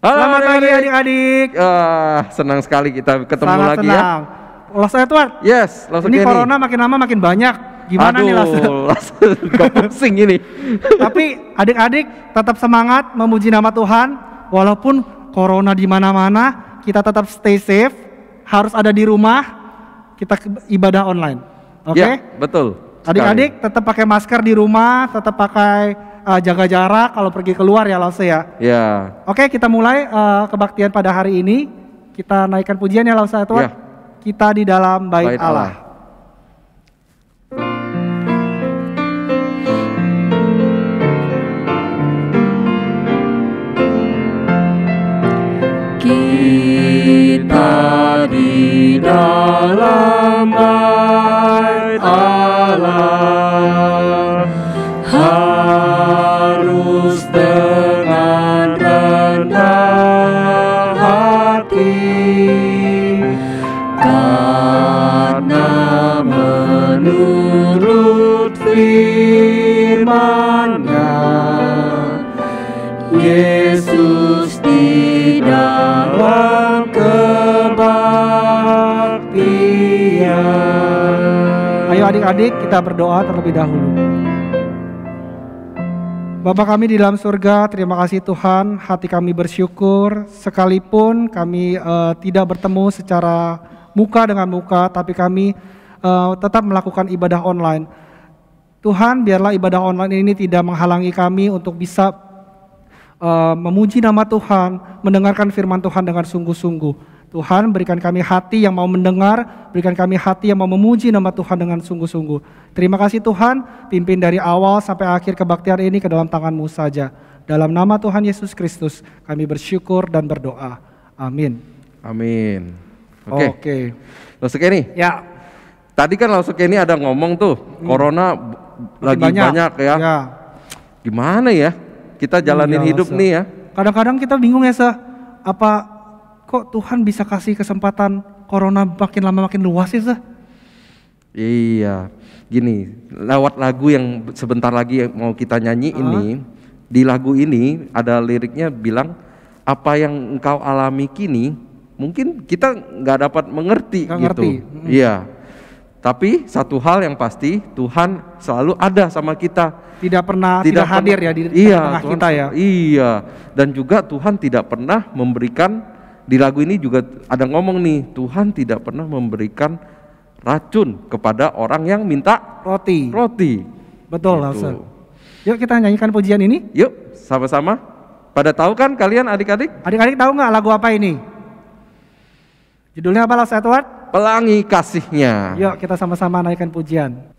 Selamat pagi adik-adik. Senang sekali kita ketemu Sangat lagi senang. ya. Los Edward. Yes, Los Ini Kenny. corona makin lama makin banyak. Gimana nih Los? Langsung gak pusing ini. Tapi adik-adik tetap semangat memuji nama Tuhan. Walaupun corona di mana-mana, kita tetap stay safe. Harus ada di rumah. Kita ibadah online. Oke? Ya, betul. Adik-adik tetap pakai masker di rumah, tetap pakai jaga jarak kalau pergi keluar ya Lause ya. Ya. Oke, kita mulai kebaktian pada hari ini. Kita naikkan pujian ya Lause Edward. Ya. Kita di dalam bait Allah. Kita di dalam bait Allah harus dengan rendah hati, karena menurut firman-Nya Yesus di dalam kebaktian. Ayo adik-adik kita berdoa terlebih dahulu. Bapa kami di dalam surga, terima kasih Tuhan, hati kami bersyukur sekalipun kami tidak bertemu secara muka dengan muka, tapi kami tetap melakukan ibadah online. Tuhan, biarlah ibadah online ini tidak menghalangi kami untuk bisa memuji nama Tuhan, mendengarkan firman Tuhan dengan sungguh-sungguh. Tuhan, berikan kami hati yang mau mendengar, berikan kami hati yang mau memuji nama Tuhan dengan sungguh-sungguh. Terima kasih Tuhan, pimpin dari awal sampai akhir kebaktian ini ke dalam tangan-Mu saja. Dalam nama Tuhan Yesus Kristus, kami bersyukur dan berdoa. Amin. Amin. Oke. Los Kenny. Ya. Tadi kan Los Kenny ada ngomong tuh, corona lagi banyak ya. Gimana ya? Kita jalanin hidup nih ya. Kadang-kadang kita bingung ya, apa kok Tuhan bisa kasih kesempatan corona makin lama makin luas sih, Iya, gini, lewat lagu yang sebentar lagi mau kita nyanyi ini, di lagu ini ada liriknya bilang, apa yang engkau alami kini, mungkin kita nggak dapat mengerti gitu. Iya, tapi satu hal yang pasti, Tuhan selalu ada sama kita. Tidak hadir ya di tengah kita ya. Iya, dan juga Tuhan tidak pernah memberikan. Di lagu ini juga ada ngomong nih, Tuhan tidak pernah memberikan racun kepada orang yang minta roti. Betul, gitu. Yuk kita nyanyikan pujian ini. Yuk, sama-sama. Pada tahu kan kalian adik-adik? Adik-adik tahu nggak lagu apa ini? Judulnya apa, Los Edward? Pelangi Kasih-Nya. Yuk kita sama-sama naikkan pujian.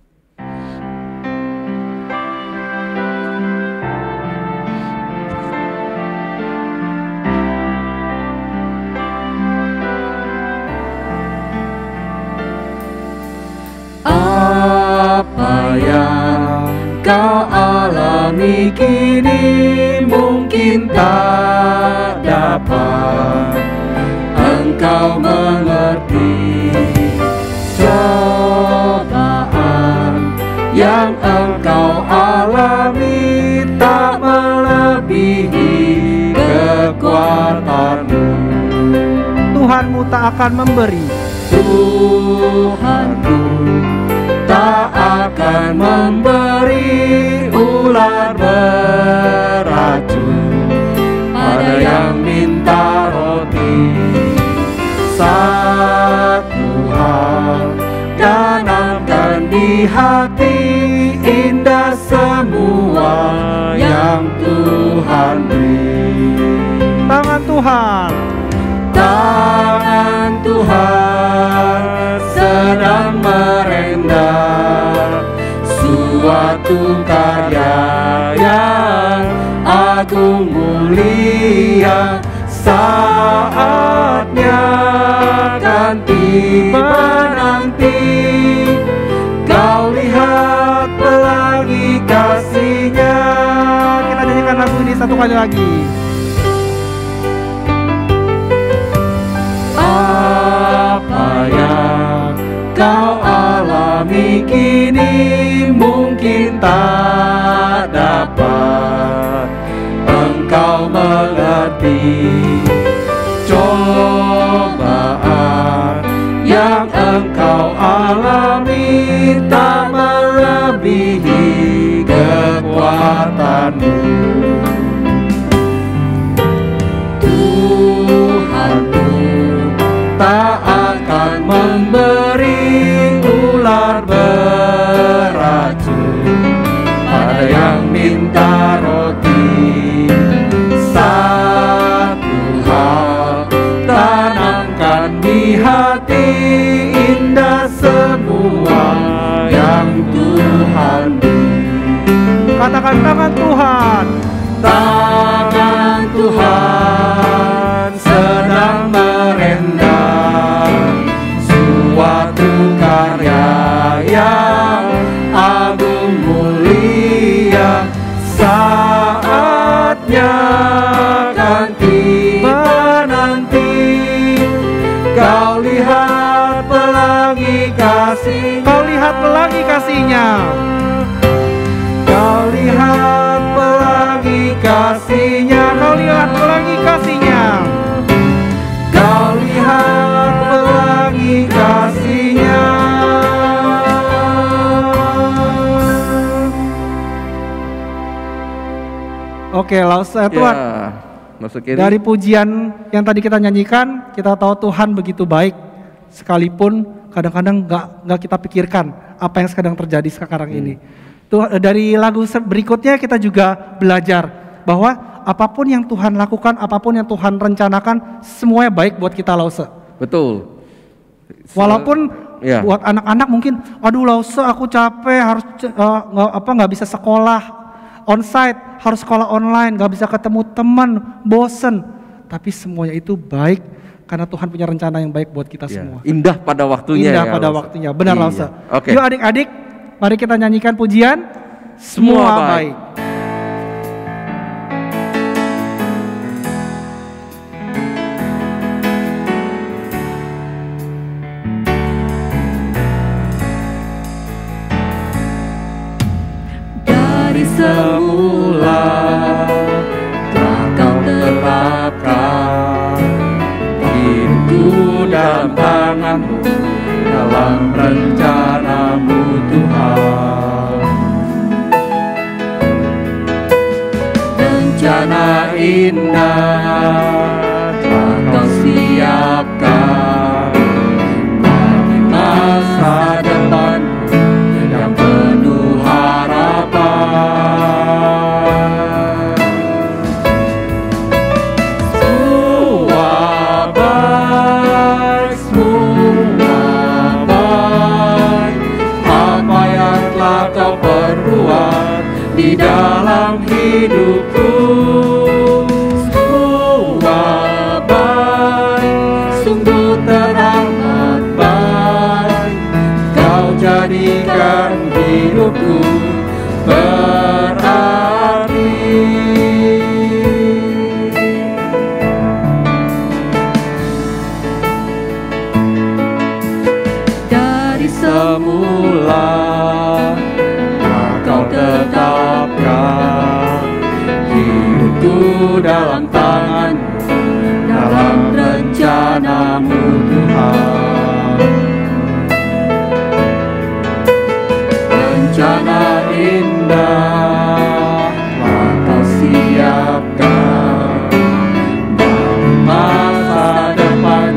Apa yang kau alami kini mungkin tak dapat engkau mengerti. Cobaan yang engkau alami tak melebihi kekuatanmu. Tuhanmu tak akan memberi. Tuhanku tak akan memberi ular beracun pada yang minta roti. Satu hal tanamkan di hati, indah semua yang Tuhan beri. Tangan Tuhan, tangan Tuhan sedang merendam suatu karya yang agung mulia. Saatnya akan tiba nanti, kau lihat pelangi kasih-Nya. Kita nyanyikan lagu ini satu kali lagi. Apa yang kau alami kini mungkin tak dapat engkau mengerti. Tuhanmu. Tuhanmu tak akan memberi ular beracun pada yang minta roti. Satu hal tanamkan di hati, indah semua yang Tuhan beri. Katakan tangan Tuhan. Tangan Tuhan sedang merendam suatu karya yang agung mulia. Saatnya akan tiba nanti, kau lihat pelangi kasih, Kau lihat pelangi kasih-Nya. kau lihat pelangi kasih-Nya, Kau lihat pelangi kasih-Nya. kau lihat pelangi kasih-Nya. Oke, Lause Tuhan. Ya, masukin. Dari pujian yang tadi kita nyanyikan, kita tahu Tuhan begitu baik, sekalipun kadang-kadang nggak kita pikirkan apa yang sedang terjadi sekarang ini. Dari lagu berikutnya kita juga belajar bahwa apapun yang Tuhan lakukan, apapun yang Tuhan rencanakan, semuanya baik buat kita, Lause. Betul. Walaupun Ya. buat anak-anak mungkin, aduh Lause aku capek, harus nggak bisa sekolah onsite, harus sekolah online, nggak bisa ketemu teman, bosen. Tapi semuanya itu baik karena Tuhan punya rencana yang baik buat kita Ya, semua. indah pada waktunya. Indah ya, pada Lause. waktunya, benar Iya. Lause. Oke. Yuk adik-adik, mari kita nyanyikan pujian Semua Semua Baik. Baik. Dari semula telah kau tetapkan hidupku dalam tanganmu, dalam rencanamu Tuhan. Rencana indah telah kau siapkan bagi masa depan yang penuh harapan. Semua baik, apa yang telah kau perbuat di dalam hidupku. Semua baik, sungguh teramat baik, kau jadikan hidupku berarti. Dari semula kau tetapkan hidupku dalam tanganmu, dalam rencanamu Tuhan. Rencana indah telah kau siapkan bagi masa depan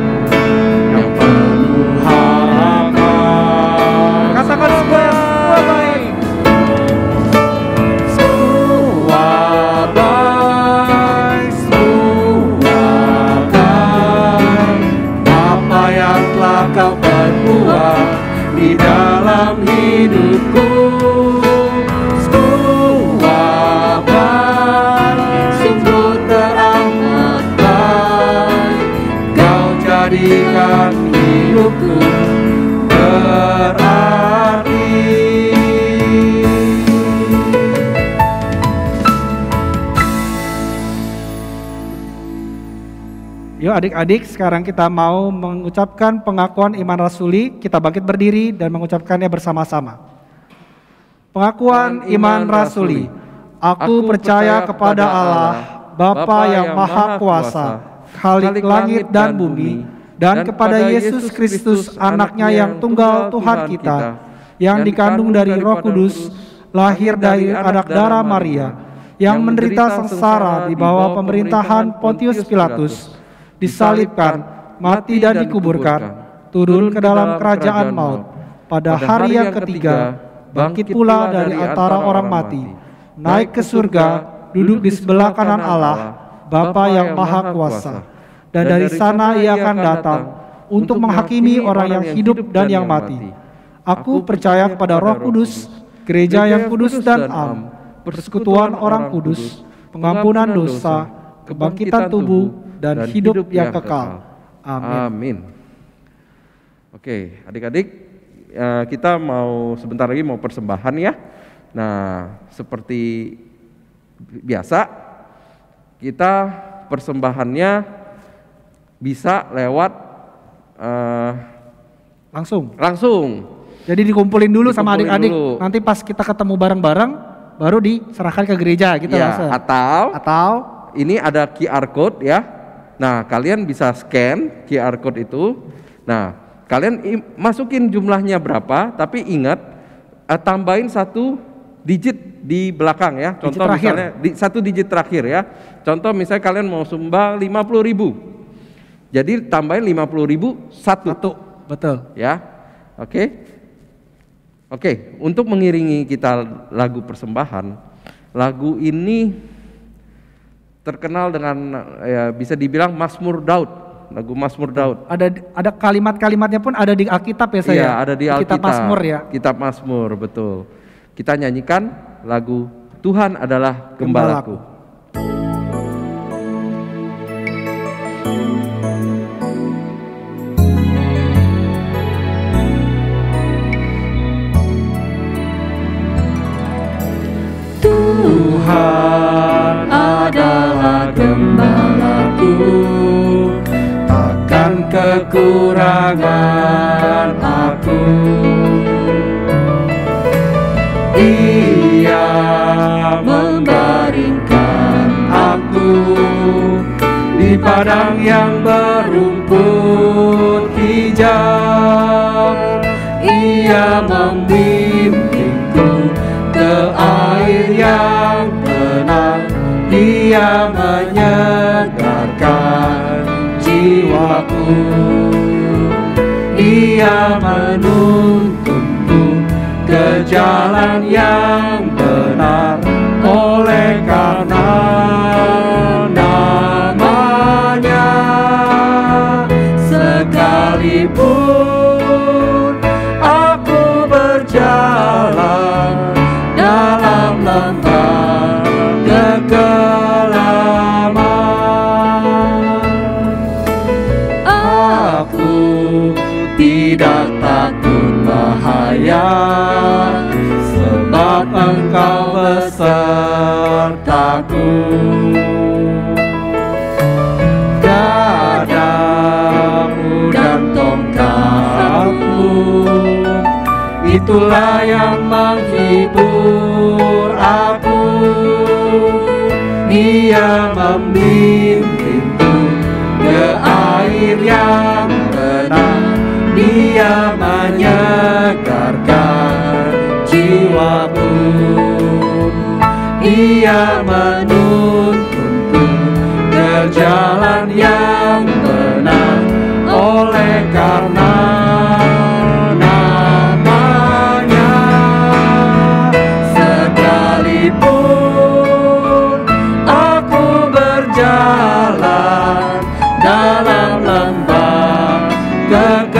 yang penuh harapan. Katakan semua baik. Semua baik, apa yang telah kau perbuat di dalam hidupku. Semua baik, sungguh teramat baik, kau jadikan hidupku berarti. Yuk adik-adik, sekarang kita mau mengucapkan pengakuan iman rasuli. Kita bangkit berdiri dan mengucapkannya bersama-sama. Pengakuan iman rasuli. Aku percaya kepada Allah, Bapa yang Maha Kuasa, Khalik langit dan bumi, dan kepada Yesus Kristus, anaknya yang tunggal Tuhan kita, yang dikandung dari Roh Kudus, lahir dari anak darah Maria, yang menderita sengsara di bawah pemerintahan Pontius Pilatus, disalibkan, mati dan dikuburkan, turun ke dalam kerajaan maut. Pada hari yang ketiga, bangkit pula dari antara orang mati, naik ke surga, duduk di sebelah kanan Allah, Bapa yang Maha Kuasa. Dan dari sana ia akan datang untuk menghakimi orang yang hidup dan yang mati. Aku percaya kepada Roh Kudus, gereja yang kudus dan am, persekutuan orang kudus, pengampunan dosa, kebangkitan tubuh, dan hidup yang kekal. Amin. Oke, adik-adik, kita mau sebentar lagi mau persembahan ya. Nah, seperti biasa, kita persembahannya bisa lewat langsung. Jadi dikumpulin dulu sama adik-adik. Nanti pas kita ketemu bareng-bareng, baru diserahkan ke gereja gitu ya, atau ini ada QR code ya. Nah, kalian bisa scan QR code itu. Nah, kalian masukin jumlahnya berapa, tapi ingat tambahin 1 digit di belakang ya. Contoh misalnya satu digit terakhir ya. Contoh misalnya kalian mau sumbang 50.000. Jadi tambahin 50.000 satu. Betul. Ya. Oke, untuk mengiringi kita lagu persembahan, lagu ini terkenal dengan ya bisa dibilang Mazmur Daud, lagu Mazmur Daud. Ada kalimat-kalimatnya pun ada di Alkitab ya saya. Iya, ada di Alkitab. Kitab Mazmur ya. Kitab Mazmur, betul. Kita nyanyikan lagu Tuhan adalah Gembalaku. Tuhan adalah gembalaku, takkan kekurangan aku. Ia membaringkan aku di padang yang berumput hijau. Ia membimbingku ke air yang tenang, Dia menyegarkan jiwaku. Ia menuntunku ke jalan yang benar, oleh karena nama-Nya. Sekalipun aku berjalan dalam lembah kegelapan, aku tidak takut bahaya, sebab Engkau besertaku. Gadamu dan tongkatmu, itulah yang menghibur aku. Ia membimbingku ke air yang tenang, Dia menyegarkan jiwaku. Ia menuntunku ke jalan yang benar, oleh karena nama-Nya. Sekalipun aku berjalan dalam lembah kegelapan.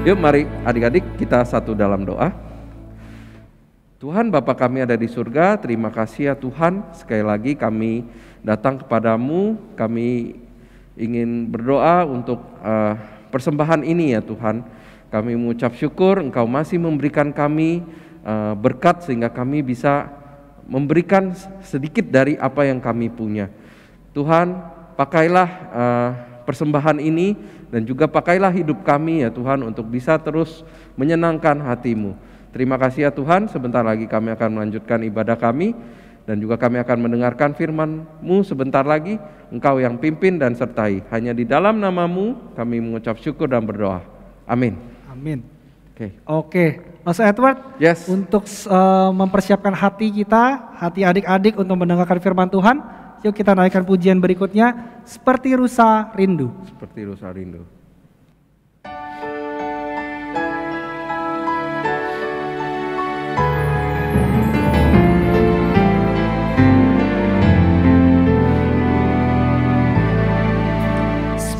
Yuk mari adik-adik kita satu dalam doa. Tuhan Bapa kami ada di surga, terima kasih ya Tuhan, sekali lagi kami datang kepadamu, kami ingin berdoa untuk persembahan ini ya Tuhan. Kami mengucap syukur Engkau masih memberikan kami berkat sehingga kami bisa memberikan sedikit dari apa yang kami punya. Tuhan, pakailah persembahan ini dan juga pakailah hidup kami ya Tuhan untuk bisa terus menyenangkan hati-Mu. Terima kasih ya Tuhan, sebentar lagi kami akan melanjutkan ibadah kami dan juga kami akan mendengarkan firman-Mu sebentar lagi. Engkau yang pimpin dan sertai. Hanya di dalam nama-Mu kami mengucap syukur dan berdoa. Amin. Amin. Oke, Mas Edward, Yes. untuk mempersiapkan hati kita, hati adik-adik untuk mendengarkan firman Tuhan, yuk kita naikkan pujian berikutnya, Seperti Rusa Rindu. Seperti Rusa Rindu.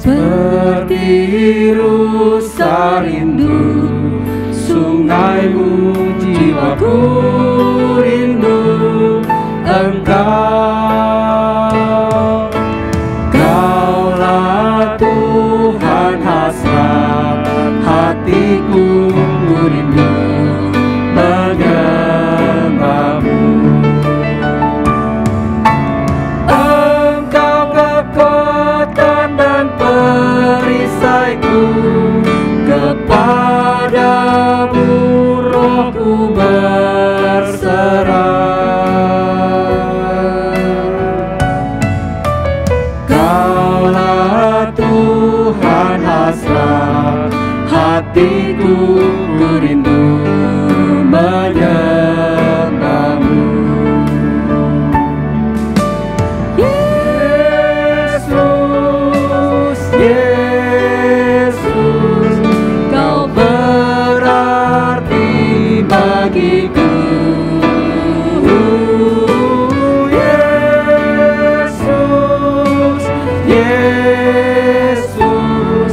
Seperti rusa rindu, sungaimu jiwaku rindu Engkau. Kaulah Tuhan hasrat hatiku rindu menyembahmu. Engkau kekuatan dan perisaiku, kepadamu rohku berserah. Kaulah Tuhan hasrat hatiku rindu menyembahmu. Yesus, Yesus, Kau berarti bagiku. Yesus, Yesus,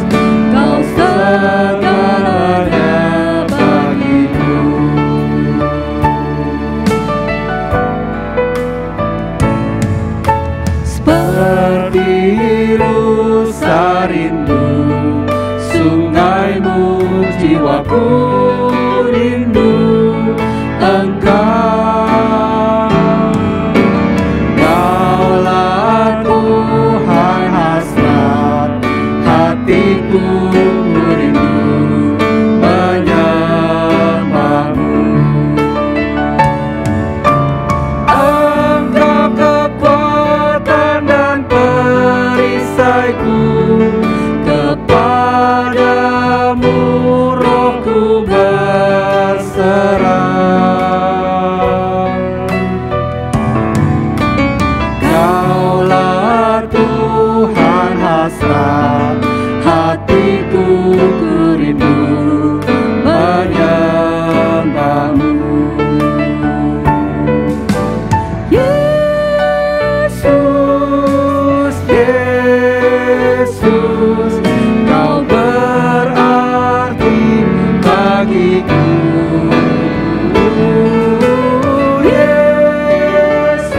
Kau segalanya bagiku. Seperti rusa rindu, sungaimu jiwaku rindu Engkau. Kaulah Tuhan hasrat hatiku rindu menyembahmu. Engkau kekuatan dan perisaiku, kepadamu rohku berserah. Kaulah Tuhan hasrat hatiku rindu menyembahmu. Yesus, Yesus, Kau berarti bagiku. Yesus,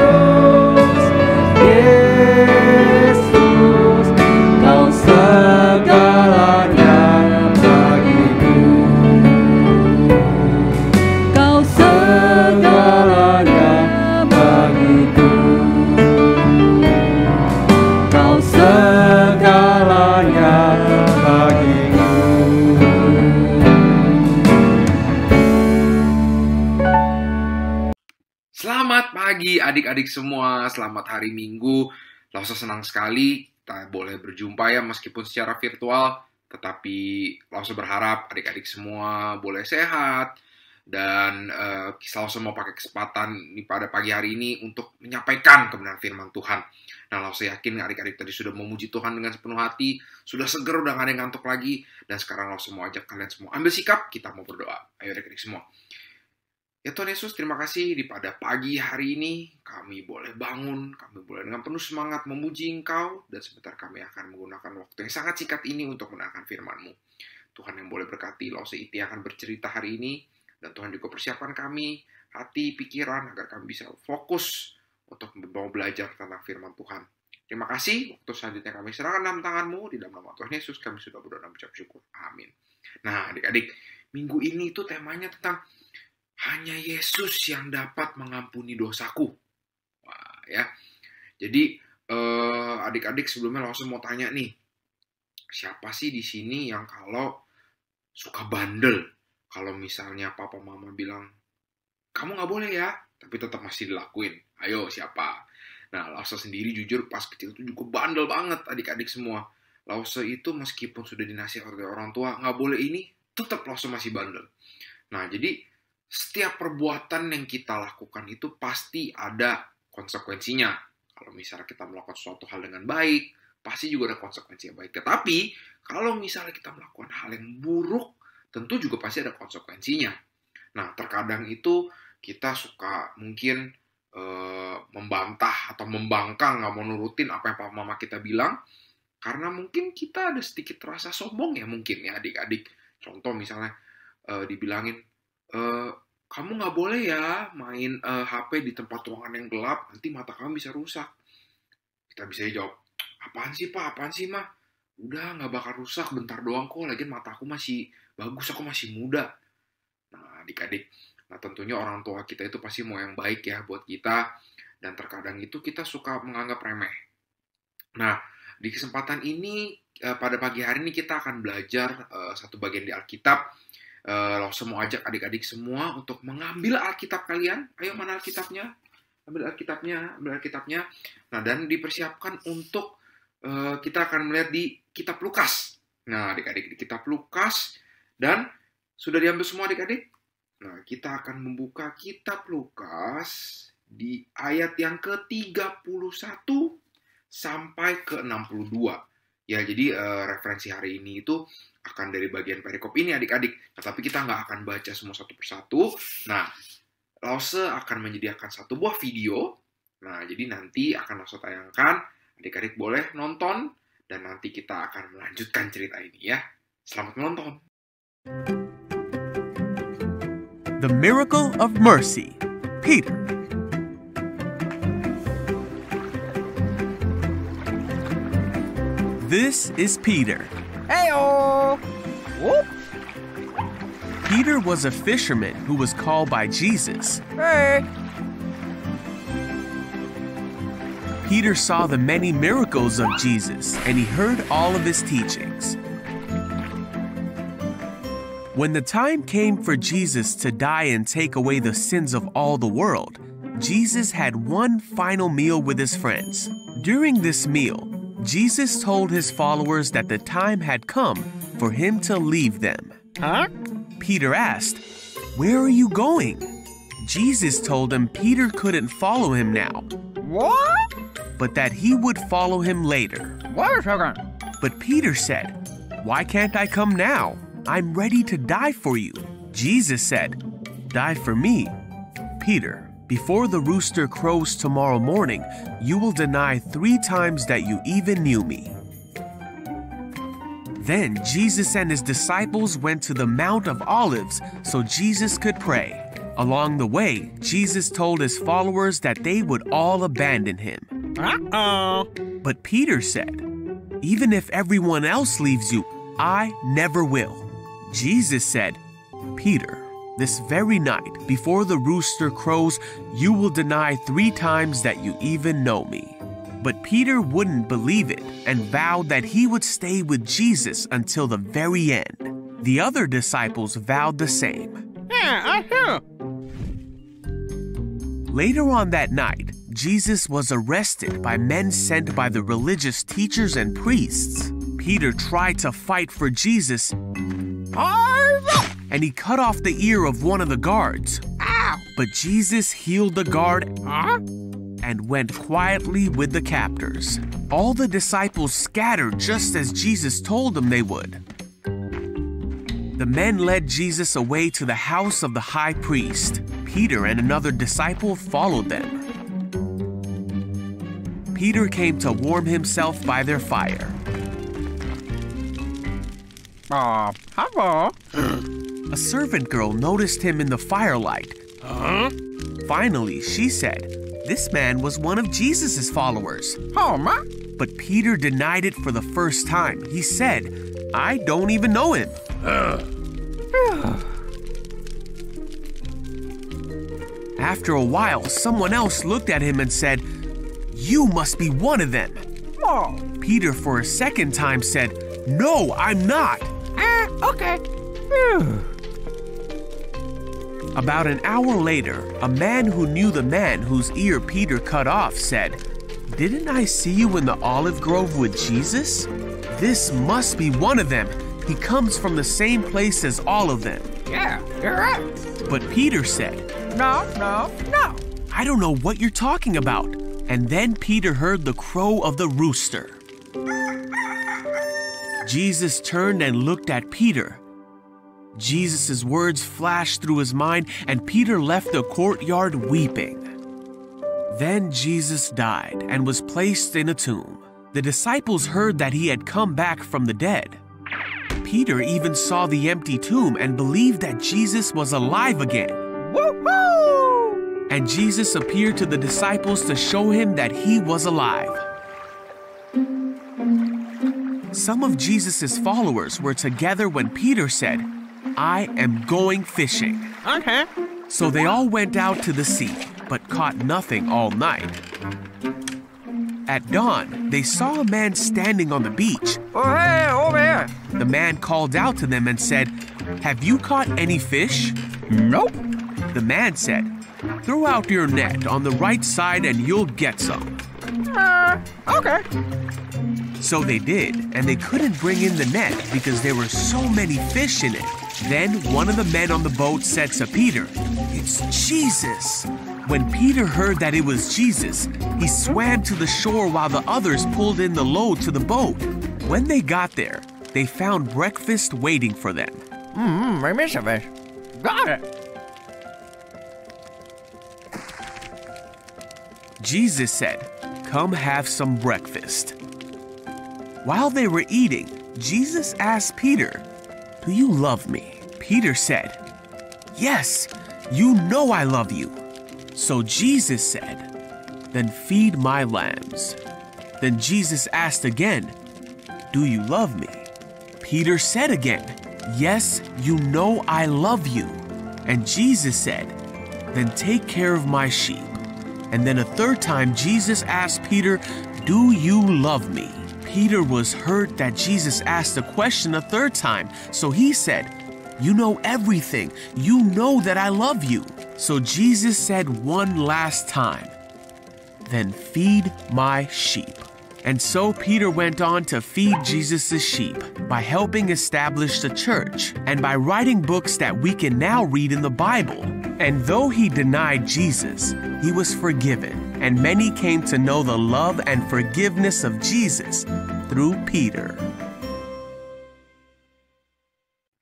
Yesus, Kau segalanya bagiku. Kau segalanya bagiku. Kau segalanya bagiku. Selamat pagi adik-adik semua, selamat hari Minggu. Lauso senang sekali kita boleh berjumpa ya meskipun secara virtual, tetapi Lauso berharap adik-adik semua boleh sehat dan Lauso mau pakai kesempatan pada pagi hari ini untuk menyampaikan kebenaran firman Tuhan. Nah, Lauso yakin adik-adik tadi sudah memuji Tuhan dengan sepenuh hati, sudah seger, udah gak ada yang ngantuk lagi, dan sekarang Lauso mau ajak kalian semua ambil sikap, kita mau berdoa. Ayo adik-adik semua. Ya Tuhan Yesus, terima kasih di pada pagi hari ini kami boleh bangun, kami boleh dengan penuh semangat memuji Engkau, dan sebentar kami akan menggunakan waktu yang sangat singkat ini untuk mendengarkan firman-Mu. Tuhan yang boleh berkati, Lauso Iti akan bercerita hari ini, dan Tuhan juga persiapkan kami, hati, pikiran, agar kami bisa fokus untuk mau belajar tentang firman Tuhan. Terima kasih, waktu selanjutnya kami serahkan dalam tangan-Mu, di dalam nama Tuhan Yesus kami sudah berdoa dan mengucap syukur. Amin. Nah adik-adik, minggu ini itu temanya tentang hanya Yesus yang dapat mengampuni dosaku. Wah, ya. Jadi adik-adik sebelumnya langsung mau tanya nih, siapa sih di sini yang kalau suka bandel? Kalau misalnya papa mama bilang, kamu nggak boleh ya, tapi tetap masih dilakuin. Ayo siapa? Nah, Lause sendiri jujur pas kecil itu juga bandel banget adik-adik semua. Lause itu meskipun sudah dinasihati oleh orang tua, nggak boleh ini, tetap Lause masih bandel. Nah, jadi setiap perbuatan yang kita lakukan itu pasti ada konsekuensinya. Kalau misalnya kita melakukan suatu hal dengan baik, pasti juga ada konsekuensi yang baik. Tetapi, kalau misalnya kita melakukan hal yang buruk, tentu juga pasti ada konsekuensinya. Nah, terkadang itu kita suka mungkin membantah atau membangkang, nggak mau nurutin apa yang papa mama kita bilang, karena mungkin kita ada sedikit rasa sombong ya mungkin ya adik-adik. Contoh misalnya dibilangin, kamu nggak boleh ya main HP di tempat ruangan yang gelap, nanti mata kamu bisa rusak. Kita bisa jawab, apaan sih pak, apaan sih mah? Udah nggak bakal rusak, bentar doang kok, lagian mata aku masih bagus, aku masih muda. Nah adik-adik, nah tentunya orang tua kita itu pasti mau yang baik ya buat kita, dan terkadang itu kita suka menganggap remeh. Nah di kesempatan ini, pada pagi hari ini kita akan belajar satu bagian di Alkitab. Lause mau ajak adik-adik semua untuk mengambil Alkitab kalian. Ayo, mana Alkitabnya? Ambil Alkitabnya. Nah, dan dipersiapkan untuk kita akan melihat di Kitab Lukas. Nah, adik-adik di Kitab Lukas. Dan sudah diambil semua adik-adik? Nah, kita akan membuka Kitab Lukas di ayat yang ke-31 sampai ke-62. Ya, jadi referensi hari ini itu akan dari bagian perikop ini adik-adik. Nah, tapi kita nggak akan baca semua satu persatu. Nah, Lause akan menyediakan satu buah video. Nah, jadi nanti akan Lause tayangkan. Adik-adik boleh nonton. Dan nanti kita akan melanjutkan cerita ini ya. Selamat menonton. The Miracle of Mercy, Peter. This is Peter. Hey-o! Whoop! Peter was a fisherman who was called by Jesus. Hey! Peter saw the many miracles of Jesus, and he heard all of his teachings. When the time came for Jesus to die and take away the sins of all the world, Jesus had one final meal with his friends. During this meal, Jesus told his followers that the time had come for him to leave them. Huh? Peter asked, "Where are you going?" Jesus told him Peter couldn't follow him now, What? but that he would follow him later. Wait a second. But Peter said, "Why can't I come now? I'm ready to die for you." Jesus said, "Die for me? Peter, before the rooster crows tomorrow morning, you will deny 3 times that you even knew me." Then Jesus and his disciples went to the Mount of Olives so Jesus could pray. Along the way, Jesus told his followers that they would all abandon him. Uh-oh. But Peter said, "Even if everyone else leaves you, I never will." Jesus said, "Peter, this very night, before the rooster crows, you will deny 3 times that you even know me." But Peter wouldn't believe it and vowed that he would stay with Jesus until the very end. The other disciples vowed the same. Yeah, uh-huh. Later on that night, Jesus was arrested by men sent by the religious teachers and priests. Peter tried to fight for Jesus, and he cut off the ear of one of the guards. Ow! But Jesus healed the guard Huh? and went quietly with the captors. All the disciples scattered just as Jesus told them they would. The men led Jesus away to the house of the high priest. Peter and another disciple followed them. Peter came to warm himself by their fire. Hello. A servant girl noticed him in the firelight. Huh? Finally, she said, "This man was one of Jesus' followers." Oh, ma? But Peter denied it for the first time. He said, "I don't even know him." After a while, someone else looked at him and said, "You must be one of them." Oh. Peter, for a second time, said, "No, I'm not." Okay. About an hour later, a man who knew the man whose ear Peter cut off said, "Didn't I see you in the olive grove with Jesus? This must be one of them." He comes from the same place as all of them. Yeah, you're right. But Peter said, No, no, no. I don't know what you're talking about. And then Peter heard the crow of the rooster. Jesus turned and looked at Peter. Jesus' words flashed through his mind, and Peter left the courtyard weeping. Then Jesus died and was placed in a tomb. The disciples heard that he had come back from the dead. Peter even saw the empty tomb and believed that Jesus was alive again. Woo-hoo! And Jesus appeared to the disciples to show him that he was alive. Some of Jesus' followers were together when Peter said, I am going fishing. Okay. So they all went out to the sea, but caught nothing all night. At dawn, they saw a man standing on the beach. Oh, hey, over here. The man called out to them and said, Have you caught any fish? Nope. The man said, Throw out your net on the right side and you'll get some. Okay. So they did, and they couldn't bring in the net because there were so many fish in it. Then one of the men on the boat said to Peter, It's Jesus. When Peter heard that it was Jesus, he swam to the shore while the others pulled in the load to the boat. When they got there, they found breakfast waiting for them. Bring me some fish. Got it. Jesus said, Come have some breakfast. While they were eating, Jesus asked Peter, Do you love me? Peter said, Yes, you know I love you. So Jesus said, Then feed my lambs. Then Jesus asked again, Do you love me? Peter said again, Yes, you know I love you. And Jesus said, Then take care of my sheep. And then a third time Jesus asked Peter, Do you love me? Peter was hurt that Jesus asked the question a third time, so he said, You know everything. You know that I love you. So Jesus said one last time, Then feed my sheep. And so Peter went on to feed Jesus' sheep by helping establish the church and by writing books that we can now read in the Bible. And though he denied Jesus, he was forgiven, and many came to know the love and forgiveness of Jesus through Peter.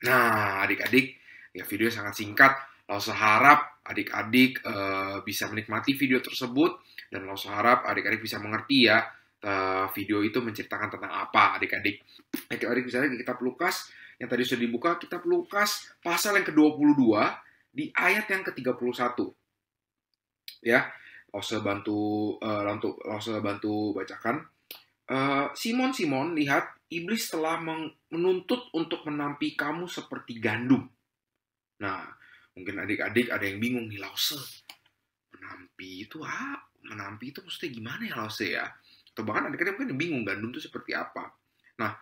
Nah, adik-adik, ya video sangat singkat. Lalu harap adik-adik bisa menikmati video tersebut, dan lalu harap adik-adik bisa mengerti ya video itu menceritakan tentang apa, adik-adik. Adik-adik misalnya di kitab Lukas yang tadi sudah dibuka, kitab Lukas pasal yang ke-22 di ayat yang ke-31. Ya, Lause bantu bacakan. Simon, lihat, iblis telah menuntut untuk menampi kamu seperti gandum. Nah, mungkin adik-adik ada yang bingung nih, Lause. Menampi itu maksudnya gimana ya, Lause ya? Atau bahkan adik-adik mungkin bingung gandum itu seperti apa. Nah,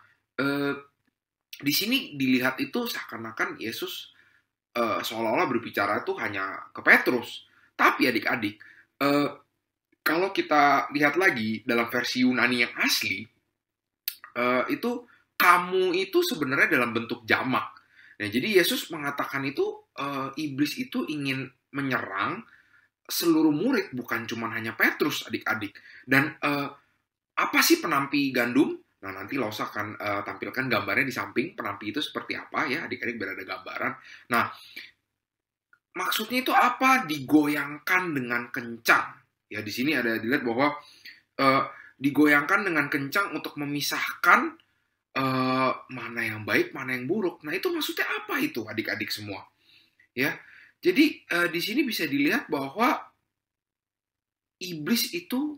di sini dilihat itu seakan-akan Yesus seolah-olah berbicara itu hanya ke Petrus. Tapi adik-adik, kalau kita lihat lagi dalam versi Yunani yang asli, itu kamu itu sebenarnya dalam bentuk jamak. Nah, jadi Yesus mengatakan itu iblis itu ingin menyerang seluruh murid, bukan cuma hanya Petrus, adik-adik. Dan apa sih penampi gandum? Nah, nanti Lause akan tampilkan gambarnya di samping penampi itu seperti apa ya, adik-adik biar ada gambaran. Nah, maksudnya itu apa? Digoyangkan dengan kencang. Ya, di sini ada dilihat bahwa digoyangkan dengan kencang untuk memisahkan mana yang baik, mana yang buruk. Nah, itu maksudnya apa itu, adik-adik semua? Ya, jadi di sini bisa dilihat bahwa iblis itu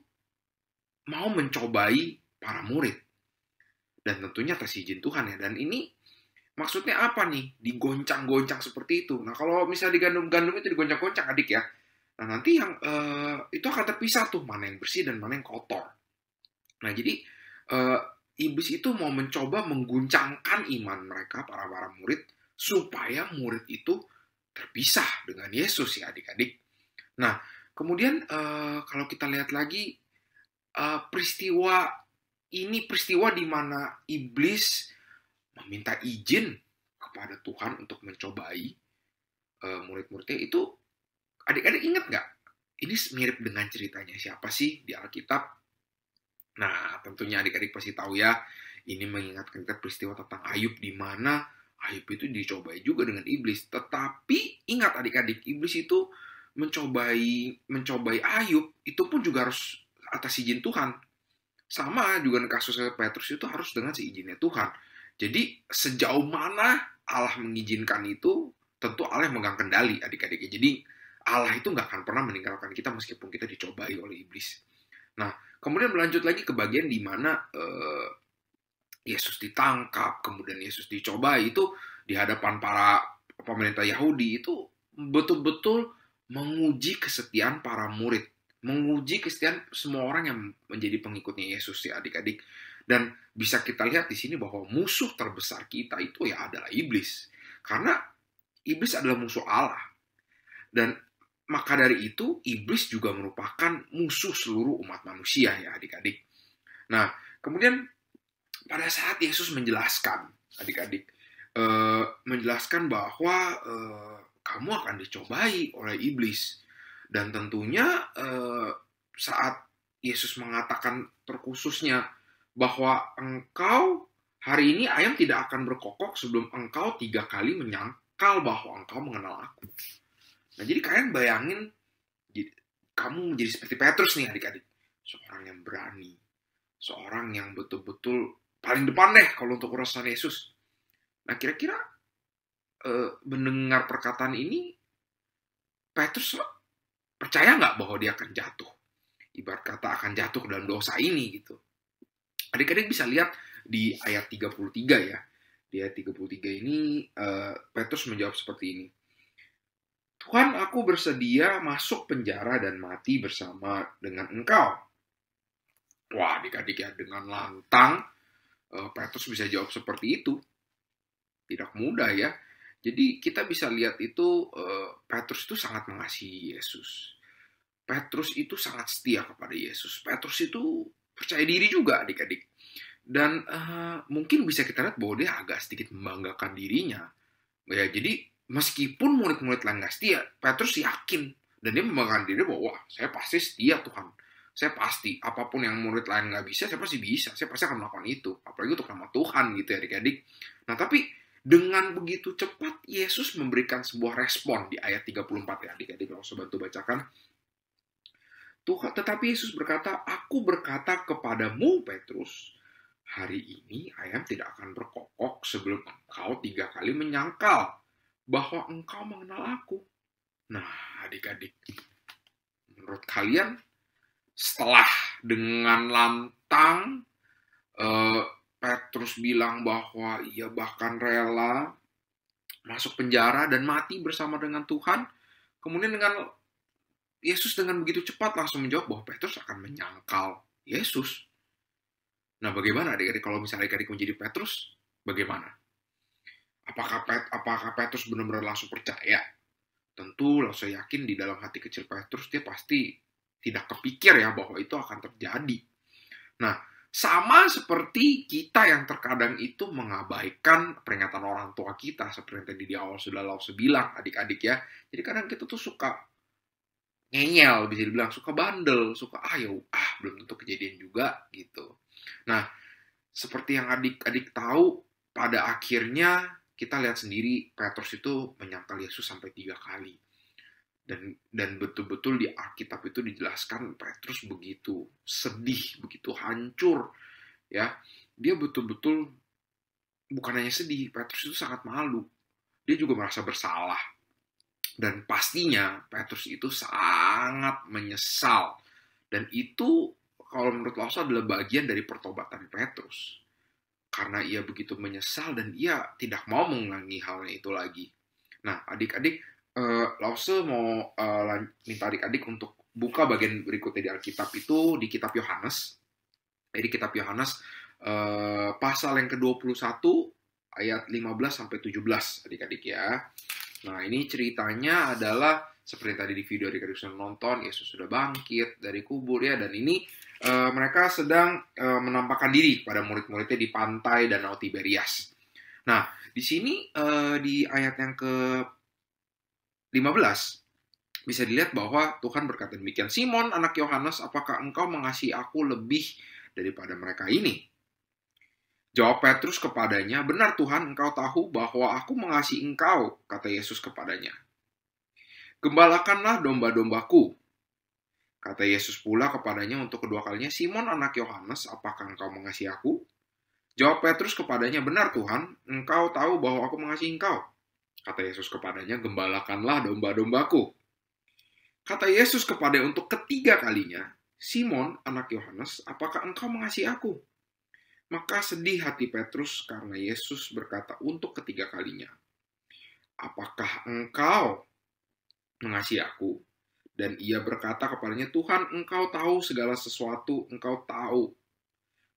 mau mencobai para murid. Dan tentunya atas izin Tuhan ya. Dan ini maksudnya apa nih? Digoncang-goncang seperti itu. Nah, kalau misalnya digandum-gandum itu digoncang-goncang, adik ya. Nah, nanti yang itu akan terpisah tuh, mana yang bersih dan mana yang kotor. Nah, jadi iblis itu mau mencoba mengguncangkan iman mereka, para murid, supaya murid itu terpisah dengan Yesus ya, adik-adik. Nah, kemudian kalau kita lihat lagi, peristiwa di mana iblis meminta izin kepada Tuhan untuk mencobai murid-muridnya itu, adik-adik ingat nggak? Ini mirip dengan ceritanya siapa sih di Alkitab? Nah, tentunya adik-adik pasti tahu ya, ini mengingatkan kita peristiwa tentang Ayub, di mana Ayub itu dicobai juga dengan iblis. Tetapi ingat adik-adik, iblis itu mencobai Ayub, itu pun juga harus atas izin Tuhan. Sama juga dengan kasus Petrus itu harus dengan seizinnya Tuhan. Jadi sejauh mana Allah mengizinkan itu, tentu Allah yang megang kendali adik-adik. Jadi Allah itu nggak akan pernah meninggalkan kita meskipun kita dicobai oleh iblis. Nah, kemudian berlanjut lagi ke bagian di mana Yesus ditangkap, kemudian Yesus dicobai, itu di hadapan para pemerintah Yahudi, itu betul-betul menguji kesetiaan para murid, menguji kesetiaan semua orang yang menjadi pengikutnya Yesus ya adik-adik. Dan bisa kita lihat di sini bahwa musuh terbesar kita itu ya adalah iblis. Karena iblis adalah musuh Allah. Dan maka dari itu iblis juga merupakan musuh seluruh umat manusia ya adik-adik. Nah, kemudian pada saat Yesus menjelaskan adik-adik, menjelaskan bahwa kamu akan dicobai oleh iblis. Dan tentunya saat Yesus mengatakan terkhususnya bahwa engkau hari ini ayam tidak akan berkokok sebelum engkau 3 kali menyangkal bahwa engkau mengenal aku. Nah, jadi kalian bayangin kamu menjadi seperti Petrus nih adik-adik. Seorang yang berani. Seorang yang betul-betul paling depan deh kalau untuk urusan Yesus. Nah, kira-kira mendengar perkataan ini, Petrus percaya nggak bahwa dia akan jatuh? Ibarat kata akan jatuh dalam dosa ini gitu. Adik-adik bisa lihat di ayat 33 ya. Di ayat 33 ini Petrus menjawab seperti ini. Tuhan, aku bersedia masuk penjara dan mati bersama dengan engkau. Wah, adik-adik ya, dengan lantang Petrus bisa jawab seperti itu. Tidak mudah ya. Jadi kita bisa lihat itu Petrus itu sangat mengasihi Yesus. Petrus itu sangat setia kepada Yesus. Petrus itu percaya diri juga adik-adik. Dan mungkin bisa kita lihat bahwa dia agak sedikit membanggakan dirinya. Ya, jadi meskipun murid-murid lain gak setia, Petrus yakin. Dan dia membanggakan diri bahwa saya pasti setia Tuhan. Saya pasti, apapun yang murid lain gak bisa, saya pasti bisa. Saya pasti akan melakukan itu. Apalagi untuk nama Tuhan gitu ya adik-adik. Nah, tapi dengan begitu cepat, Yesus memberikan sebuah respon di ayat 34 ya adik-adik. Langsung bantu bacakan. Tetapi Yesus berkata, aku berkata kepadamu Petrus, hari ini ayam tidak akan berkokok sebelum engkau 3 kali menyangkal bahwa engkau mengenal aku. Nah, adik-adik, menurut kalian, setelah dengan lantang Petrus bilang bahwa ia bahkan rela masuk penjara dan mati bersama dengan Tuhan, kemudian dengan Yesus dengan begitu cepat langsung menjawab bahwa Petrus akan menyangkal Yesus. Nah, bagaimana adik-adik kalau misalnya adik-adik menjadi Petrus? Bagaimana? Apakah Petrus benar-benar langsung percaya? Tentu langsung yakin di dalam hati kecil Petrus dia pasti tidak kepikir ya bahwa itu akan terjadi. Nah, sama seperti kita yang terkadang itu mengabaikan peringatan orang tua kita, seperti yang tadi di awal sudah Lause bilang, adik-adik ya. Jadi kadang kita tuh suka ngeyel, bisa dibilang suka bandel, suka belum tentu kejadian juga gitu. Nah, seperti yang adik-adik tahu, pada akhirnya kita lihat sendiri Petrus itu menyangkal Yesus sampai 3 kali. Dan betul-betul di Alkitab itu dijelaskan Petrus begitu sedih, begitu hancur. Ya, dia betul-betul bukan hanya sedih, Petrus itu sangat malu. Dia juga merasa bersalah. Dan pastinya Petrus itu sangat menyesal. Dan itu kalau menurut Lause adalah bagian dari pertobatan Petrus. Karena ia begitu menyesal dan ia tidak mau mengulangi halnya itu lagi. Nah, adik-adik, Lause mau minta adik-adik untuk buka bagian berikutnya di Alkitab itu di kitab Yohanes. Jadi kitab Yohanes pasal yang ke-21 ayat 15-17 adik-adik ya. Nah, ini ceritanya adalah seperti tadi di video adik-adik sudah nonton, Yesus sudah bangkit dari kubur ya, dan ini mereka sedang menampakkan diri pada murid-muridnya di pantai Danau Tiberias. Nah, di sini di ayat yang ke-15 bisa dilihat bahwa Tuhan berkata demikian, Simon anak Yohanes, apakah engkau mengasihi aku lebih daripada mereka ini? Jawab Petrus kepadanya, benar Tuhan, engkau tahu bahwa aku mengasihi engkau, kata Yesus kepadanya. Gembalakanlah domba-dombaku. Kata Yesus pula kepadanya untuk kedua kalinya, Simon anak Yohanes, apakah engkau mengasihi aku? Jawab Petrus kepadanya, benar Tuhan, engkau tahu bahwa aku mengasihi engkau. Kata Yesus kepadanya, gembalakanlah domba-dombaku. Kata Yesus kepadanya untuk ketiga kalinya, Simon anak Yohanes, apakah engkau mengasihi aku? Maka sedih hati Petrus karena Yesus berkata untuk ketiga kalinya, apakah engkau mengasihi aku? Dan ia berkata kepadanya, Tuhan, engkau tahu segala sesuatu, engkau tahu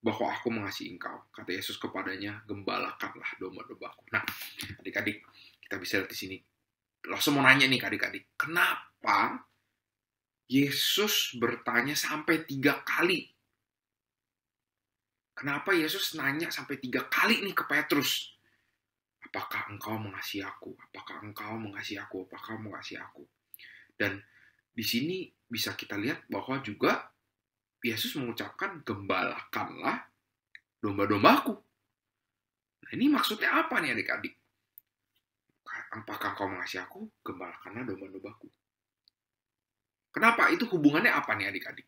bahwa aku mengasihi engkau. Kata Yesus kepadanya, gembalakanlah domba-dombaku. Nah, adik-adik, kita bisa lihat di sini. Langsung mau nanya nih ke adik-adik, kenapa Yesus bertanya sampai 3 kali? Kenapa Yesus nanya sampai 3 kali nih ke Petrus? Apakah engkau mengasihi aku? Apakah engkau mengasihi aku? Apakah mengasihi aku? Dan di sini bisa kita lihat bahwa juga Yesus mengucapkan gembalakanlah domba-dombaku. Nah, ini maksudnya apa nih adik-adik? Apakah engkau mengasihi aku? Gembalakanlah domba-dombaku. Kenapa? Itu hubungannya apa nih adik-adik?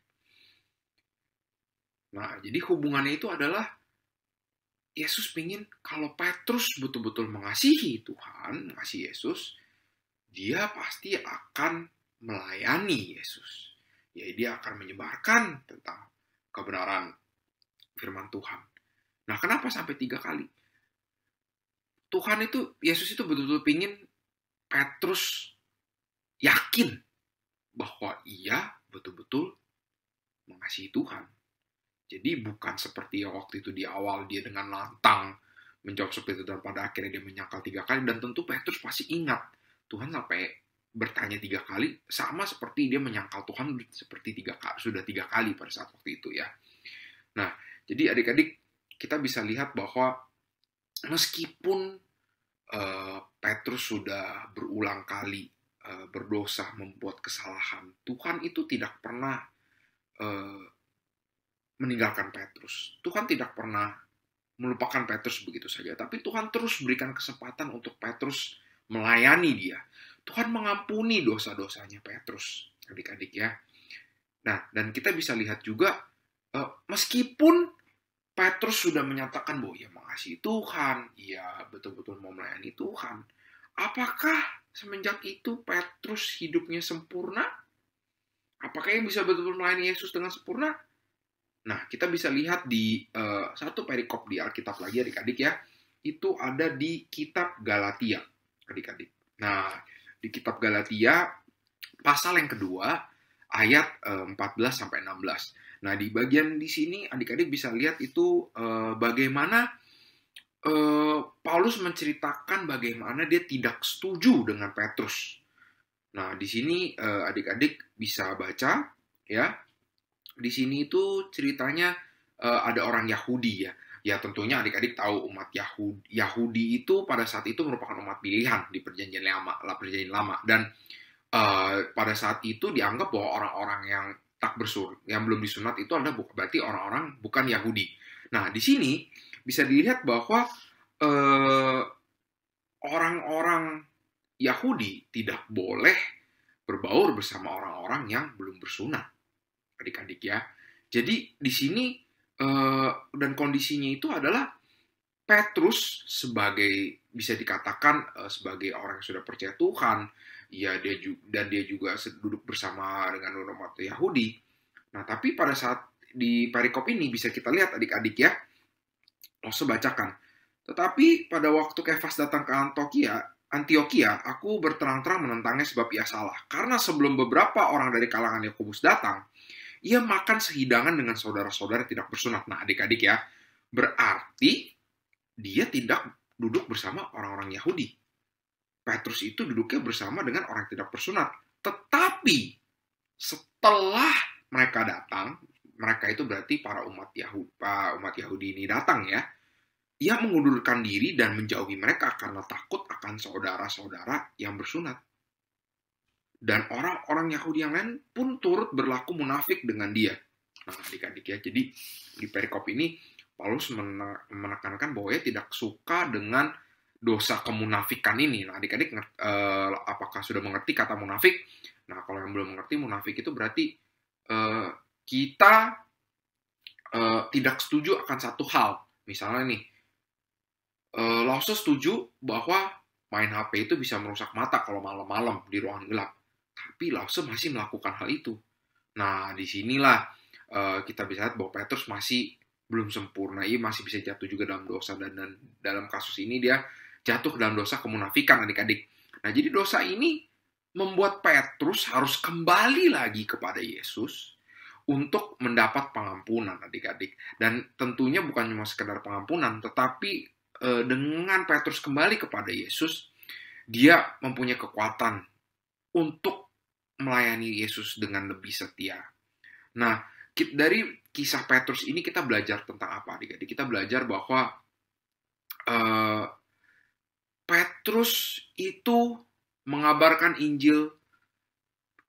Nah, jadi hubungannya itu adalah Yesus ingin kalau Petrus betul-betul mengasihi Tuhan, mengasihi Yesus, dia pasti akan melayani Yesus. Ya, dia akan menyebarkan tentang kebenaran firman Tuhan. Nah, kenapa sampai 3 kali? Yesus itu betul-betul ingin Petrus yakin bahwa ia betul-betul mengasihi Tuhan. Jadi bukan seperti waktu itu di awal dia dengan lantang menjawab seperti itu dan pada akhirnya dia menyangkal 3 kali. Dan tentu Petrus pasti ingat Tuhan sampai bertanya 3 kali, sama seperti dia menyangkal Tuhan seperti 3 kali, sudah 3 kali pada saat waktu itu ya. Nah, jadi adik-adik kita bisa lihat bahwa meskipun Petrus sudah berulang kali berdosa, membuat kesalahan, Tuhan itu tidak pernah meninggalkan Petrus. Tuhan tidak pernah melupakan Petrus begitu saja, tapi Tuhan terus berikan kesempatan untuk Petrus melayani dia. Tuhan mengampuni dosa-dosanya Petrus, adik-adik ya. Nah, dan kita bisa lihat juga, meskipun Petrus sudah menyatakan bahwa ia mengasihi Tuhan, ia betul-betul mau melayani Tuhan, apakah semenjak itu Petrus hidupnya sempurna? Apakah ia bisa betul-betul melayani Yesus dengan sempurna? Nah, kita bisa lihat di satu perikop di Alkitab lagi, adik-adik ya. Itu ada di kitab Galatia, adik-adik. Nah, di kitab Galatia, pasal yang kedua, ayat 14-16. Nah, di bagian di sini, adik-adik bisa lihat itu bagaimana Paulus menceritakan bagaimana dia tidak setuju dengan Petrus. Nah, di sini adik-adik bisa baca, ya. Di sini itu ceritanya ada orang Yahudi ya. Ya tentunya adik-adik tahu umat Yahudi itu pada saat itu merupakan umat pilihan di perjanjian lama. Dan pada saat itu dianggap bahwa orang-orang yang belum disunat itu adalah berarti orang-orang bukan Yahudi. Nah, di sini bisa dilihat bahwa orang-orang Yahudi tidak boleh berbaur bersama orang-orang yang belum bersunat, adik-adik ya. Jadi di sini dan kondisinya itu adalah Petrus sebagai bisa dikatakan sebagai orang yang sudah percaya Tuhan, ya dia juga duduk bersama dengan umat Yahudi. Nah, tapi pada saat di perikop ini bisa kita lihat adik-adik ya, langsung bacakan. Tetapi pada waktu Kefas datang ke Antioquia, aku berterang-terang menentangnya sebab ia salah. Karena sebelum beberapa orang dari kalangan Yakobus datang, ia makan sehidangan dengan saudara-saudara tidak bersunat. Nah, adik-adik ya, berarti dia tidak duduk bersama orang-orang Yahudi. Petrus itu duduknya bersama dengan orang yang tidak bersunat. Tetapi setelah mereka datang, mereka itu berarti para umat Yahudi ini datang ya. ia mengundurkan diri dan menjauhi mereka karena takut akan saudara-saudara yang bersunat. Dan orang-orang Yahudi yang lain pun turut berlaku munafik dengan dia. Nah, adik-adik ya, jadi di perikop ini Paulus menekankan bahwa ia tidak suka dengan dosa kemunafikan ini. Nah, adik-adik apakah sudah mengerti kata munafik? Nah, kalau yang belum mengerti, munafik itu berarti kita tidak setuju akan satu hal. Misalnya nih, Lause setuju bahwa main HP itu bisa merusak mata kalau malam-malam di ruangan gelap. Tapi Lause masih melakukan hal itu. Nah, disinilah kita bisa lihat bahwa Petrus masih belum sempurna. Ia masih bisa jatuh juga dalam dosa. Dan dalam kasus ini dia jatuh dalam dosa kemunafikan, adik-adik. Nah, jadi dosa ini membuat Petrus harus kembali lagi kepada Yesus untuk mendapat pengampunan, adik-adik. Dan tentunya bukan cuma sekedar pengampunan, tetapi dengan Petrus kembali kepada Yesus, dia mempunyai kekuatan untuk melayani Yesus dengan lebih setia. Nah, dari kisah Petrus ini kita belajar tentang apa, adik-adik? Kita belajar bahwa Petrus itu mengabarkan Injil.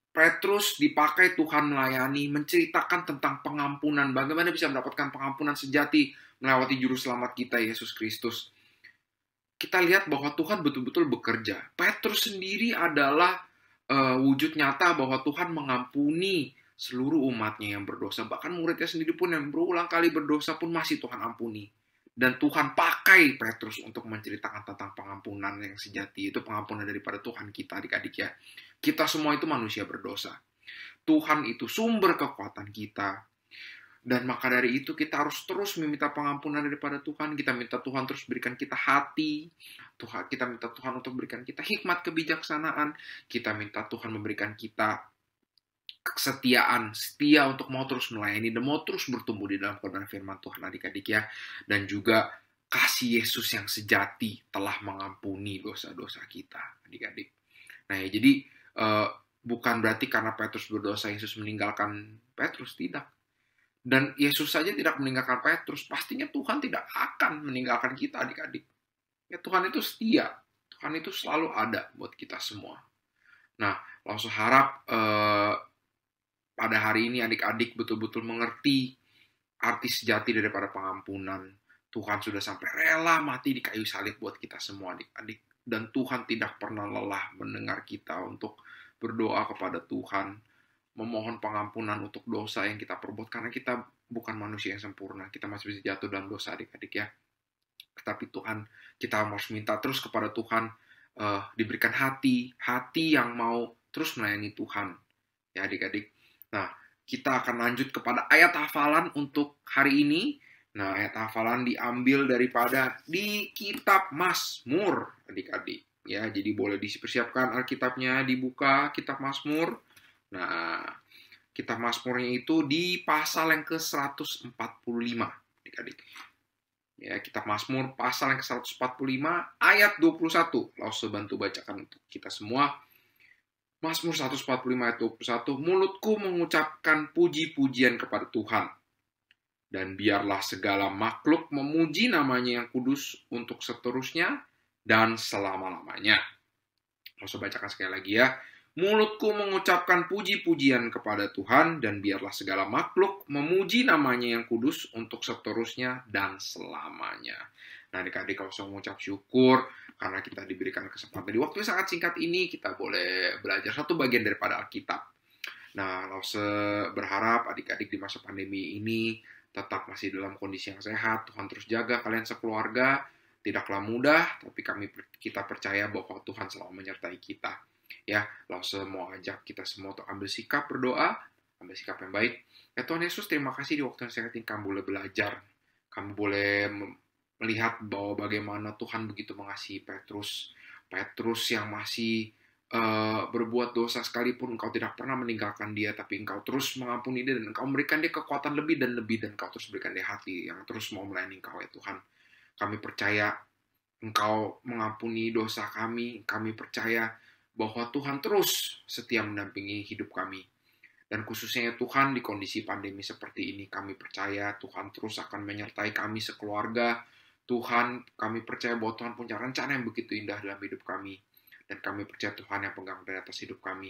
Petrus dipakai Tuhan melayani, menceritakan tentang pengampunan, bagaimana bisa mendapatkan pengampunan sejati melewati juru selamat kita, Yesus Kristus. Kita lihat bahwa Tuhan betul-betul bekerja. Petrus sendiri adalah wujud nyata bahwa Tuhan mengampuni seluruh umatnya yang berdosa. Bahkan muridnya sendiri pun yang berulang kali berdosa pun masih Tuhan ampuni. Dan Tuhan pakai Petrus untuk menceritakan tentang pengampunan yang sejati. Itu pengampunan daripada Tuhan kita, adik-adik ya. Kita semua itu manusia berdosa. Tuhan itu sumber kekuatan kita. Dan maka dari itu kita harus terus meminta pengampunan daripada Tuhan. Kita minta Tuhan terus berikan kita hati. Kita minta Tuhan untuk berikan kita hikmat kebijaksanaan. Kita minta Tuhan memberikan kita kesetiaan, setia untuk mau terus melayani dan mau terus bertumbuh di dalam kebenaran firman Tuhan, adik-adik ya. Dan juga kasih Yesus yang sejati telah mengampuni dosa-dosa kita, adik-adik. Nah ya, jadi bukan berarti karena Petrus berdosa Yesus meninggalkan Petrus, tidak. Dan Yesus saja tidak meninggalkan Petrus, pastinya Tuhan tidak akan meninggalkan kita, adik-adik. Ya, Tuhan itu setia, Tuhan itu selalu ada buat kita semua. Nah, langsung harap pada hari ini adik-adik betul-betul mengerti arti sejati daripada pengampunan. Tuhan sudah sampai rela mati di kayu salib buat kita semua, adik-adik. Dan Tuhan tidak pernah lelah mendengar kita untuk berdoa kepada Tuhan, memohon pengampunan untuk dosa yang kita perbuat, karena kita bukan manusia yang sempurna. Kita masih bisa jatuh dalam dosa, adik-adik ya. Tetapi Tuhan, kita harus minta terus kepada Tuhan, diberikan hati yang mau terus melayani Tuhan. Ya adik-adik. Nah, kita akan lanjut kepada ayat hafalan untuk hari ini. Nah, ayat hafalan diambil daripada di kitab Mazmur, adik-adik. Ya, jadi boleh dipersiapkan Alkitabnya, dibuka kitab Mazmur. Nah, kitab Mazmurnya itu di pasal yang ke-145, adik-adik. Ya, kitab Mazmur pasal yang ke-145 ayat 21. Langsung bantu bacakan untuk kita semua. Mazmur 145 ayat 21, mulutku mengucapkan puji-pujian kepada Tuhan. Dan biarlah segala makhluk memuji namanya yang kudus untuk seterusnya dan selama-lamanya. Langsung bacakan sekali lagi ya. Mulutku mengucapkan puji-pujian kepada Tuhan, dan biarlah segala makhluk memuji namanya yang kudus untuk seterusnya dan selamanya. Nah, adik-adik kalau saya mengucap syukur karena kita diberikan kesempatan di waktu yang sangat singkat ini, kita boleh belajar satu bagian daripada Alkitab. Nah, Lause berharap adik-adik di masa pandemi ini tetap masih dalam kondisi yang sehat. Tuhan terus jaga kalian sekeluarga. Tidaklah mudah, tapi kita percaya bahwa Tuhan selalu menyertai kita. Ya, Lause mau ajak kita semua untuk ambil sikap berdoa, ambil sikap yang baik. Ya Tuhan Yesus, terima kasih di waktu yang singkat ini kami boleh belajar. Kami boleh melihat bahwa bagaimana Tuhan begitu mengasihi Petrus. Petrus yang masih berbuat dosa sekalipun Engkau tidak pernah meninggalkan dia, tapi Engkau terus mengampuni dia, dan Engkau memberikan dia kekuatan lebih, dan Engkau terus berikan dia hati yang terus mau melayani Engkau ya Tuhan. Kami percaya Engkau mengampuni dosa kami percaya bahwa Tuhan terus setia mendampingi hidup kami. Dan khususnya Tuhan di kondisi pandemi seperti ini, kami percaya Tuhan terus akan menyertai kami sekeluarga. Tuhan, kami percaya bahwa Tuhan punya rencana yang begitu indah dalam hidup kami. Dan kami percaya Tuhan yang pegang dari atas hidup kami.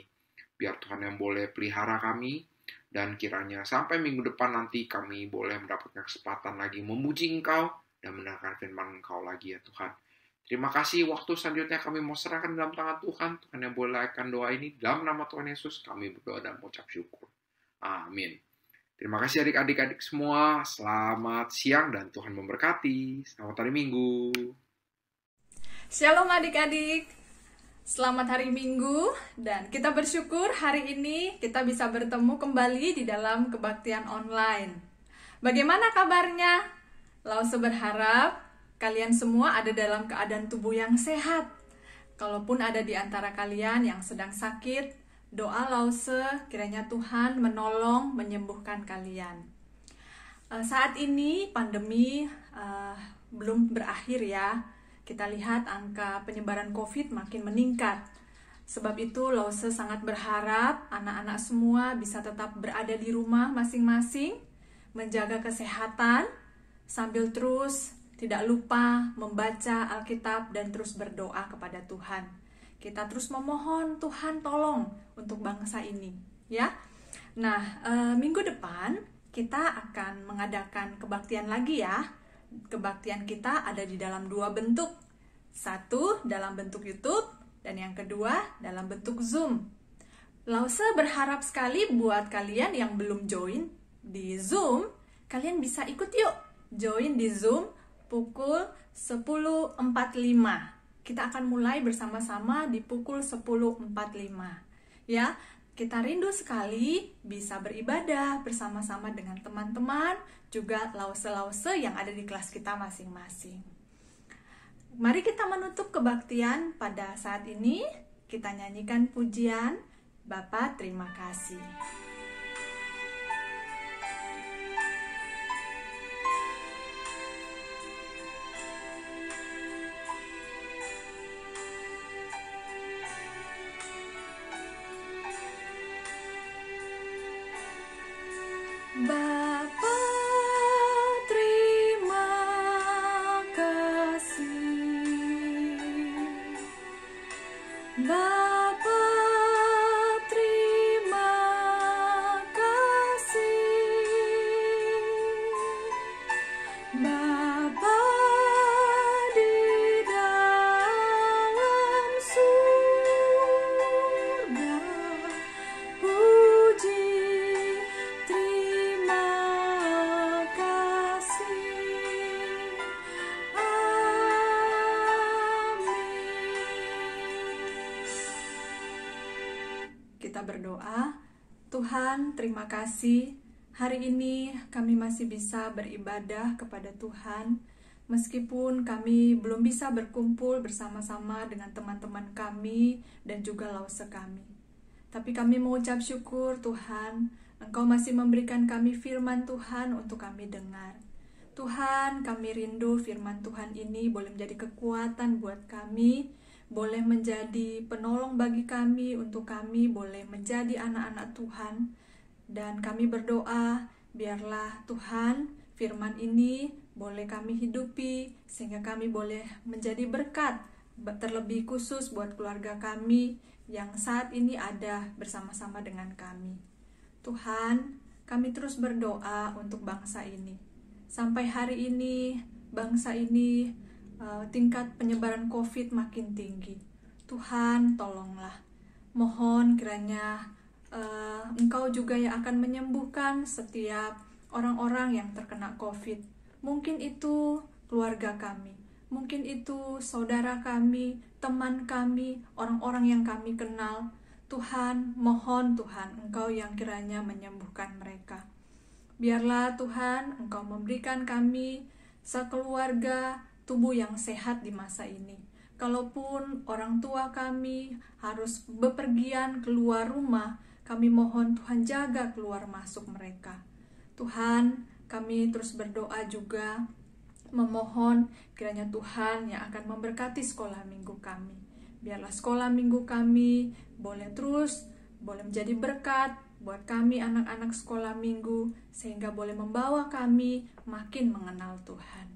Biar Tuhan yang boleh pelihara kami. Dan kiranya sampai minggu depan nanti kami boleh mendapatkan kesempatan lagi memuji Engkau dan mendengarkan firman Engkau lagi ya Tuhan. Terima kasih, waktu selanjutnya kami mau serahkan dalam tangan Tuhan. Tuhan yang boleh lakukan doa ini dalam nama Tuhan Yesus kami berdoa dan mengucap syukur. Amin. Terima kasih adik-adik semua. Selamat siang dan Tuhan memberkati. Selamat hari Minggu. Shalom adik-adik. Selamat hari Minggu dan kita bersyukur hari ini kita bisa bertemu kembali di dalam kebaktian online. Bagaimana kabarnya? Lause berharap kalian semua ada dalam keadaan tubuh yang sehat. Kalaupun ada di antara kalian yang sedang sakit, doa Lause kiranya Tuhan menolong menyembuhkan kalian. Saat ini pandemi belum berakhir ya. Kita lihat angka penyebaran COVID makin meningkat. Sebab itu Lause sangat berharap anak-anak semua bisa tetap berada di rumah masing-masing, menjaga kesehatan, sambil terus tidak lupa membaca Alkitab dan terus berdoa kepada Tuhan. Kita terus memohon Tuhan tolong untuk bangsa ini, ya. Nah, minggu depan kita akan mengadakan kebaktian lagi ya. Kebaktian kita ada di dalam dua bentuk. Satu dalam bentuk YouTube dan yang kedua dalam bentuk Zoom. Lause berharap sekali buat kalian yang belum join di Zoom, kalian bisa ikut yuk. Join di Zoom pukul 10.45. Kita akan mulai bersama-sama di pukul 10.45. Ya, kita rindu sekali bisa beribadah bersama-sama dengan teman-teman, juga lause-lause yang ada di kelas kita masing-masing. Mari kita menutup kebaktian pada saat ini. Kita nyanyikan pujian Bapa terima kasih. Bapa terima kasih. Bapa terima kasih. Bapa di dalam surga, puji terima kasih. Amin. Kita berdoa. Tuhan, terima kasih. Hari ini kami masih bisa beribadah kepada Tuhan. Meskipun kami belum bisa berkumpul bersama-sama dengan teman-teman kami dan juga lause kami. Tapi kami mengucap syukur Tuhan, Engkau masih memberikan kami firman Tuhan untuk kami dengar. Tuhan, kami rindu firman Tuhan ini boleh menjadi kekuatan buat kami, boleh menjadi penolong bagi kami, untuk kami boleh menjadi anak-anak Tuhan. Dan kami berdoa, biarlah Tuhan firman ini boleh kami hidupi, sehingga kami boleh menjadi berkat, terlebih khusus buat keluarga kami yang saat ini ada bersama-sama dengan kami. Tuhan, kami terus berdoa untuk bangsa ini. Sampai hari ini, bangsa ini tingkat penyebaran COVID makin tinggi. Tuhan, tolonglah. Mohon kiranya Engkau juga yang akan menyembuhkan setiap orang-orang yang terkena COVID. Mungkin itu keluarga kami, mungkin itu saudara kami, teman kami, orang-orang yang kami kenal. Tuhan, mohon Tuhan, Engkau yang kiranya menyembuhkan mereka. Biarlah Tuhan, Engkau memberikan kami sekeluarga tubuh yang sehat di masa ini. Kalaupun orang tua kami harus bepergian keluar rumah, kami mohon Tuhan jaga keluar masuk mereka. Tuhan, kami terus berdoa juga, memohon kiranya Tuhan yang akan memberkati sekolah minggu kami. Biarlah sekolah minggu kami boleh menjadi berkat buat kami anak-anak sekolah minggu, sehingga boleh membawa kami makin mengenal Tuhan.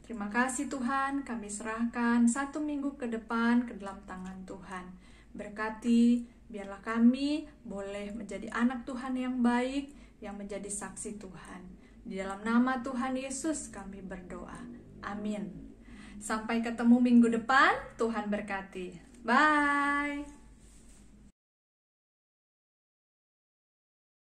Terima kasih Tuhan, kami serahkan 1 minggu ke depan ke dalam tangan Tuhan. Berkati, biarlah kami boleh menjadi anak Tuhan yang baik, yang menjadi saksi Tuhan. Di dalam nama Tuhan Yesus kami berdoa. Amin. Sampai ketemu minggu depan, Tuhan berkati. Bye.